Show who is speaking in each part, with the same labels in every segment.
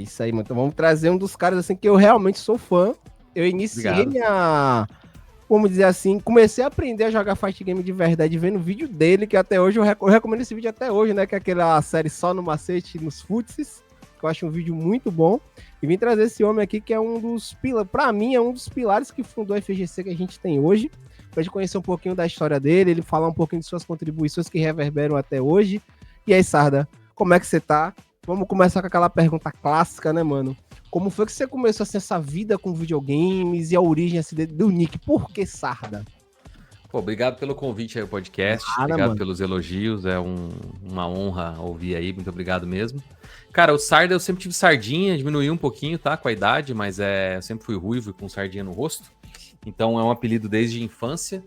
Speaker 1: isso aí, mano. Então vamos trazer um dos caras assim que eu realmente sou fã. Eu iniciei vamos dizer assim, comecei a aprender a jogar fight game de verdade vendo vídeo dele, que até hoje eu recomendo esse vídeo até hoje, né? Que é aquela série Só no Macete nos Futsis, que eu acho um vídeo muito bom. E vim trazer esse homem aqui que é um dos pilares, pra mim, é um dos pilares que fundou a FGC que a gente tem hoje. Pra gente conhecer um pouquinho da história dele, ele falar um pouquinho de suas contribuições que reverberam até hoje. E aí, Sarda, como é que você tá? Vamos começar com aquela pergunta clássica, né, mano? Como foi que você começou assim, essa vida com videogames e a origem assim, do nick? Por que Sarda?
Speaker 2: Pô, obrigado pelo convite aí ao podcast, obrigado pelos elogios, é uma honra ouvir aí, muito obrigado mesmo. Cara, o Sarda eu sempre tive sardinha, diminuiu um pouquinho, tá, com a idade, mas eu sempre fui ruivo e com sardinha no rosto, então é um apelido desde a infância.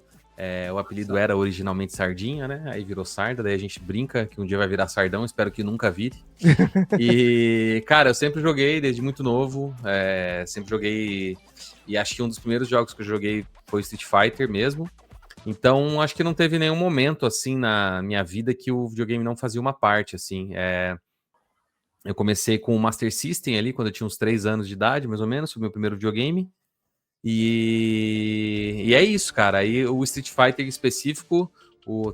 Speaker 2: O apelido era originalmente Sardinha, né? Aí virou Sarda, daí a gente brinca que um dia vai virar Sardão, espero que nunca vire. E, cara, eu sempre joguei desde muito novo, sempre joguei, e acho que um dos primeiros jogos que eu joguei foi Street Fighter mesmo. Então, acho que não teve nenhum momento, assim, na minha vida que o videogame não fazia uma parte, assim. Eu comecei com o Master System ali, quando eu tinha uns 3 anos de idade, mais ou menos, foi o meu primeiro videogame. E é isso, cara. Aí o Street Fighter em específico,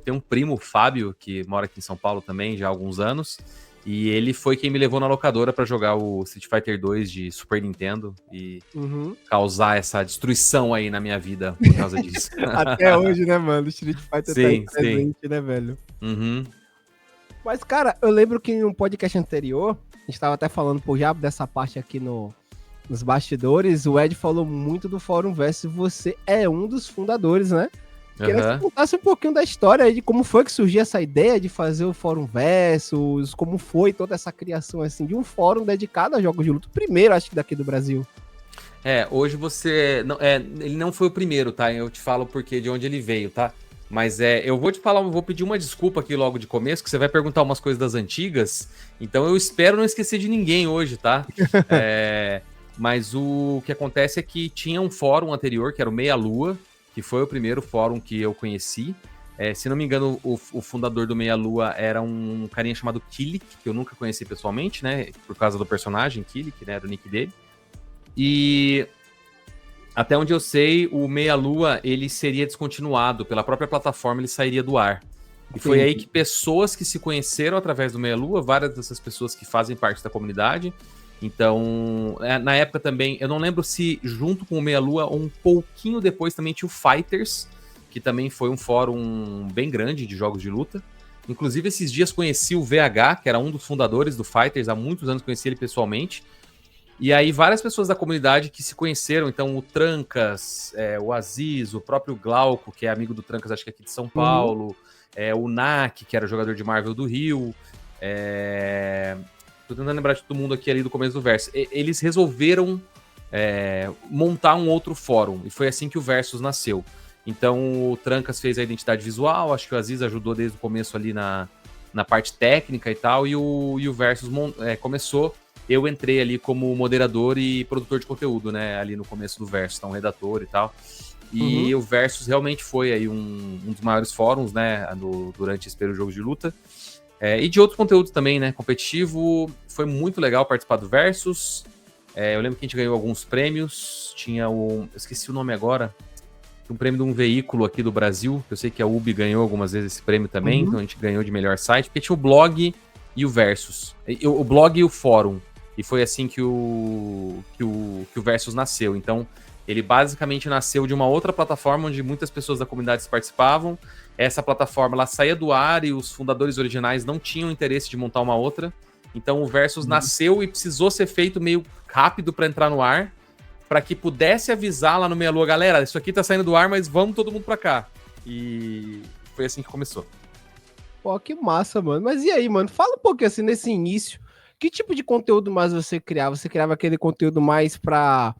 Speaker 2: tem um primo, o Fábio, que mora aqui em São Paulo também já há alguns anos, e ele foi quem me levou na locadora pra jogar o Street Fighter 2 de Super Nintendo e causar essa destruição aí na minha vida por causa disso.
Speaker 1: Até hoje, né, mano? O Street Fighter tá aí presente, né, velho? Mas, cara, eu lembro que em um podcast anterior, a gente tava até falando, pô, já dessa parte aqui nos bastidores, o Ed falou muito do Fórum Versus, você é um dos fundadores, né? Queria que você contasse um pouquinho da história aí, de como foi que surgiu essa ideia de fazer o Fórum Versus, como foi toda essa criação, assim, de um fórum dedicado a jogos de luta, primeiro, acho que daqui do Brasil.
Speaker 2: Hoje você... ele não foi o primeiro, tá? Eu te falo porque de onde ele veio, tá? Mas eu vou te falar, eu vou pedir uma desculpa aqui logo de começo, que você vai perguntar umas coisas das antigas, então eu espero não esquecer de ninguém hoje, tá? Mas o que acontece é que tinha um fórum anterior, que era o Meia Lua, que foi o primeiro fórum que eu conheci. Se não me engano, o fundador do Meia Lua era um carinha chamado Killik, que eu nunca conheci pessoalmente, né? Por causa do personagem Killik, né? Era o nick dele. E até onde eu sei, o Meia Lua, ele seria descontinuado. Pela própria plataforma, ele sairia do ar. E foi aí que pessoas que se conheceram através do Meia Lua, várias dessas pessoas que fazem parte da comunidade. Então, na época também, eu não lembro se junto com o Meia Lua ou um pouquinho depois também tinha o Fighters, que também foi um fórum bem grande de jogos de luta. Inclusive, esses dias conheci o VH, que era um dos fundadores do Fighters, há muitos anos conheci ele pessoalmente. E aí, várias pessoas da comunidade que se conheceram, então o Trancas, o Aziz, o próprio Glauco, que é amigo do Trancas, acho que aqui de São Paulo, o Nak, que era jogador de Marvel do Rio, tô tentando lembrar de todo mundo aqui ali do começo do Versus. Eles resolveram montar um outro fórum, e foi assim que o Versus nasceu. Então o Trancas fez a identidade visual, acho que o Aziz ajudou desde o começo ali na parte técnica e tal, e o Versus começou. Eu entrei ali como moderador e produtor de conteúdo, né, ali no começo do Versus, então redator e tal. E o Versus realmente foi aí um dos maiores fóruns, né, durante esse período de jogos de luta. E de outros conteúdos também, né? Competitivo. Foi muito legal participar do Versus. Eu lembro que a gente ganhou alguns prêmios. Tinha eu esqueci o nome agora. Um prêmio de um veículo aqui do Brasil. Eu sei que a UB ganhou algumas vezes esse prêmio também. Então a gente ganhou de melhor site. Porque tinha o blog e o Versus. O blog e o fórum. E foi assim que o Versus nasceu. Então, ele basicamente nasceu de uma outra plataforma onde muitas pessoas da comunidade participavam. Essa plataforma ela saía do ar e os fundadores originais não tinham interesse de montar uma outra. Então o Versus nasceu e precisou ser feito meio rápido para entrar no ar, para que pudesse avisar lá no Meia Lua, galera, isso aqui tá saindo do ar, mas vamos todo mundo para cá. E foi assim que começou.
Speaker 1: Pô, que massa, mano. Mas e aí, mano? Fala um pouquinho assim, nesse início, que tipo de conteúdo mais você criava? Você criava aquele conteúdo mais pra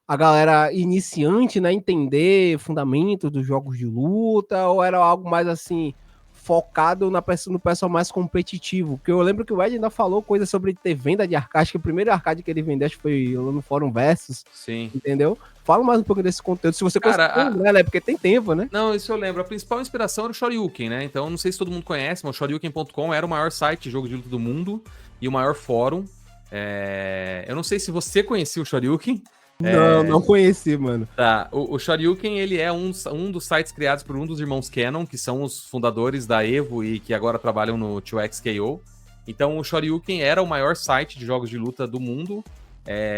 Speaker 1: a galera iniciante, né, entender fundamentos dos jogos de luta, ou era algo mais assim, focado no pessoal mais competitivo? Porque eu lembro que o Ed ainda falou coisa sobre ter venda de arcade, que o primeiro arcade que ele vendeu acho que foi lá no Fórum Versus.
Speaker 2: Sim.
Speaker 1: Entendeu? Fala mais um pouco desse conteúdo, se você conseguir, né? Porque tem tempo, né?
Speaker 2: Não, isso eu lembro. A principal inspiração era o Shoryuken, né? Então, não sei se todo mundo conhece, mas o Shoryuken.com era o maior site de jogo de luta do mundo e o maior fórum. Eu não sei se você conhecia o Shoryuken.
Speaker 1: Não conheci, mano.
Speaker 2: Tá, o Shoryuken, ele é um dos sites criados por um dos irmãos Cannon, que são os fundadores da Evo e que agora trabalham no 2XKO. Então, o Shoryuken era o maior site de jogos de luta do mundo,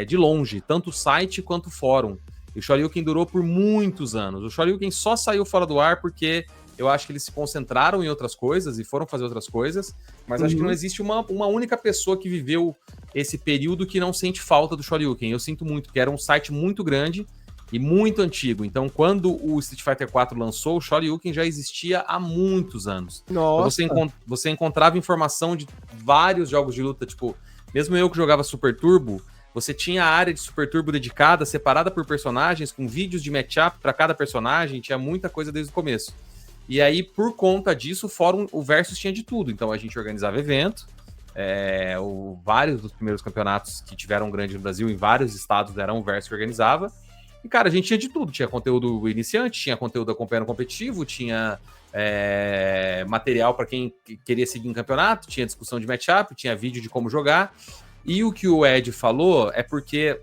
Speaker 2: de longe, tanto o site quanto o fórum. E o Shoryuken durou por muitos anos. O Shoryuken só saiu fora do ar porque eu acho que eles se concentraram em outras coisas e foram fazer outras coisas, mas acho que não existe uma única pessoa que viveu esse período que não sente falta do Shoryuken. Eu sinto muito, que era um site muito grande e muito antigo. Então, quando o Street Fighter 4 lançou, o Shoryuken já existia há muitos anos.
Speaker 1: Nossa.
Speaker 2: Então, você encontrava informação de vários jogos de luta, tipo, mesmo eu que jogava Super Turbo, você tinha a área de Super Turbo dedicada, separada por personagens, com vídeos de matchup para cada personagem, tinha muita coisa desde o começo. E aí, por conta disso, o Versus tinha de tudo. Então, a gente organizava evento, vários dos primeiros campeonatos que tiveram grande no Brasil, em vários estados, eram o Versus que organizava. E, cara, a gente tinha de tudo. Tinha conteúdo iniciante, tinha conteúdo acompanhando competitivo, tinha material para quem queria seguir em campeonato, tinha discussão de matchup, tinha vídeo de como jogar. E o que o Ed falou é porque,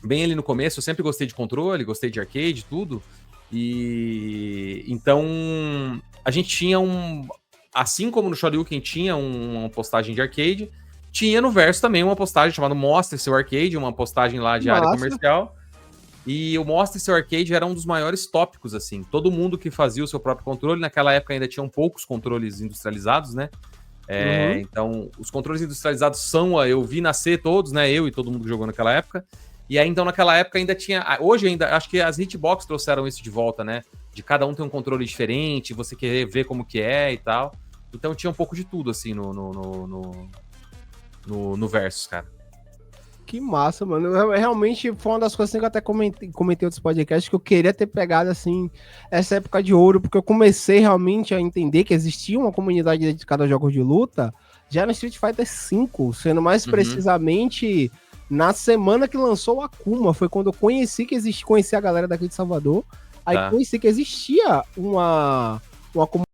Speaker 2: bem ali no começo, eu sempre gostei de controle, gostei de arcade, tudo. E então a gente tinha assim como no Shoryuken tinha uma postagem de arcade, tinha no Versus também uma postagem chamada Mostre Seu Arcade, uma postagem lá de área comercial. E o Mostre Seu Arcade era um dos maiores tópicos, assim. Todo mundo que fazia o seu próprio controle, naquela época ainda tinham poucos controles industrializados, né? Então, os controles industrializados eu vi nascer todos, né? Eu e todo mundo que jogou naquela época. E aí, então, naquela época ainda tinha... Hoje ainda, acho que as Hitbox trouxeram isso de volta, né? De cada um ter um controle diferente, você querer ver como que é e tal. Então tinha um pouco de tudo, assim, no Versus, cara.
Speaker 1: Que massa, mano. Realmente foi uma das coisas que eu até comentei em outros podcasts, que eu queria ter pegado, assim, essa época de ouro, porque eu comecei realmente a entender que existia uma comunidade dedicada a jogos de luta já no Street Fighter V, sendo mais precisamente... Na semana que lançou o Akuma, foi quando eu conheci a galera daqui de Salvador. Aí conheci que existia uma comunidade